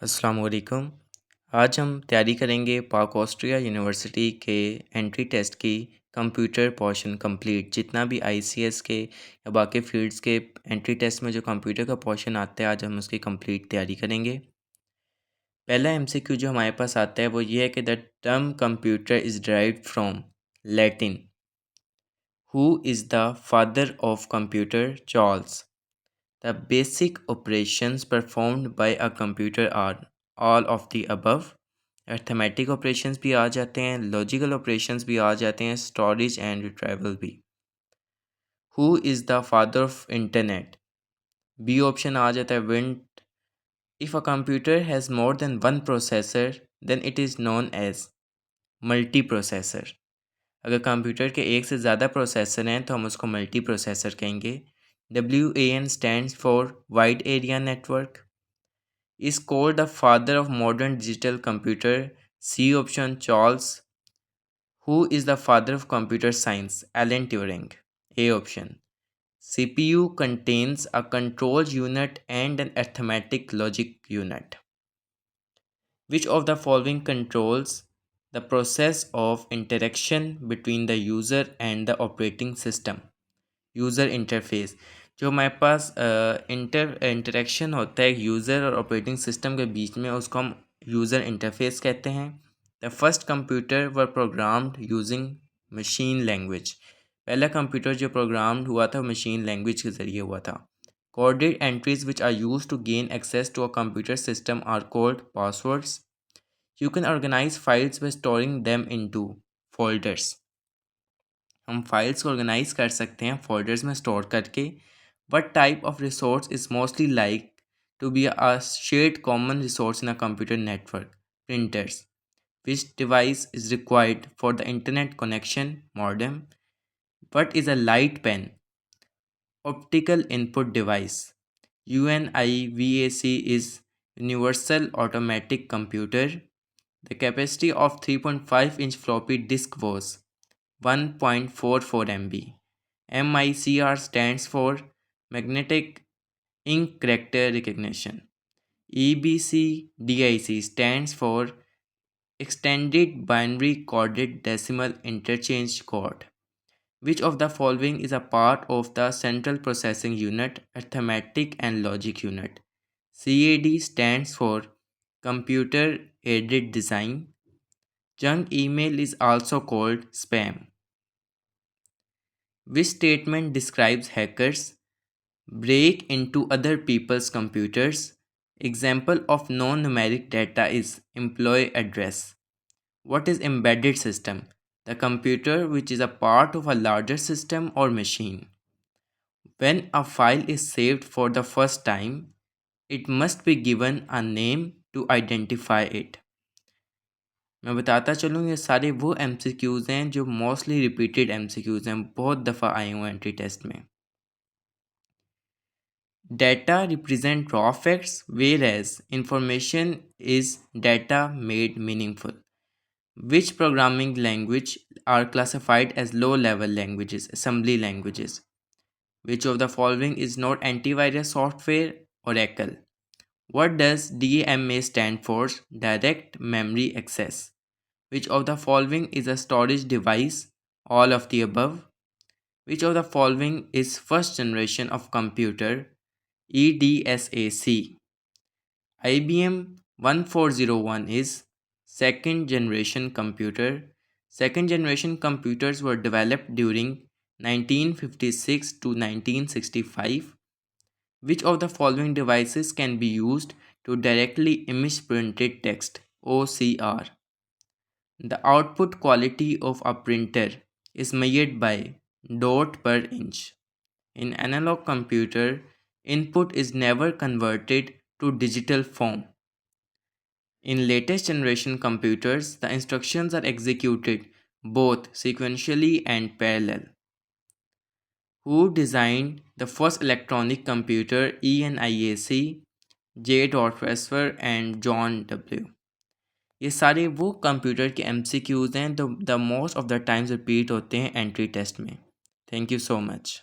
अस्सलाम वालेकुम। आज हम तैयारी करेंगे पाक ऑस्ट्रिया यूनिवर्सिटी के एंट्री टेस्ट की कंप्यूटर पोर्शन कंप्लीट। जितना भी आईसीएस के या बाकी फील्ड्स के एंट्री टेस्ट में जो कंप्यूटर का पोर्शन आता है, आज हम उसकी कंप्लीट तैयारी करेंगे। पहला एमसीक्यू जो हमारे पास आता है वो ये है कि the term computer is derived from Latin. Who is the father of computer? Charles. The basic operations performed by a computer are all of the above. Arithmetic operations भी आ जाते हैं, logical operations भी आ जाते हैं, storage and retrieval भी। Who is the father of internet? B option आ जाता है Vint। If a computer has more than one processor, then it is known as multiprocessor। अगर कंप्यूटर के एक से ज़्यादा प्रोसेसर हैं तो हम उसको मल्टी प्रोसेसर कहेंगे। WAN stands for Wide Area Network। Is called the father of modern digital computer? C option Charles। Who is the father of computer science? Alan Turing। A option CPU contains a control unit and an arithmetic logic unit. Which of the following controls the process of interaction between the user and the operating system? User interface. जो हमारे पास interaction होता है user और operating system के बीच में, उसको हम user interface कहते हैं। The first computer were programmed using machine language. पहला कंप्यूटर जो प्रोग्राम्ड हुआ था मशीन लैंग्वेज के ज़रिए हुआ था। Coded entries which are use to gain access to a computer system are called passwords. You can organise files by storing them into folders. हम files को ऑर्गेनाइज कर सकते हैं फोल्डर्स में स्टोर करके। What type of resource is mostly like to be a shared common resource in a computer network? Printers. Which device is required for the internet connection? Modem. What is a light pen? Optical input device. UNIVAC is Universal Automatic Computer. The capacity of 3.5-inch floppy disk was 1.44 MB. MICR stands for Magnetic Ink Character Recognition. EBCDIC stands for Extended Binary Coded Decimal Interchange Code. Which of the following is a part of the Central Processing Unit, Arithmetic and Logic Unit? CAD stands for Computer Aided Design. Junk email is also called spam. Which statement describes hackers break into other people's computers? Example of non-numeric data is employee address. What is embedded system? The computer which is a part of a larger system or machine. When a file is saved for the first time, it must be given a name to identify it. मैं बताता चलूँ ये सारे वो MCQs हैं जो mostly repeated MCQs हैं, बहुत दफ़ा आए हुए एंट्री टेस्ट में। Data represent raw facts, whereas information is data made meaningful. Which programming language are classified as low-level languages, assembly languages? Which of the following is not antivirus software? Oracle. What does DMA stand for? Direct Memory Access. Which of the following is a storage device? All of the above. Which of the following is first generation of computer? EDSAC. IBM 1401 is second generation computer. Second generation computers were developed during 1956 to 1965. Which of the following devices can be used to directly image printed text? OCR. The output quality of a printer is measured by dot per inch. In analog computer, input is never converted to digital form. In latest generation computers, the instructions are executed both sequentially and parallel. Who designed the first electronic computer? ENIAC, J. Presper and John W. ये सारे वो computer के MCQs हैं तो the most of the times repeat होते हैं entry test में। Thank you so much.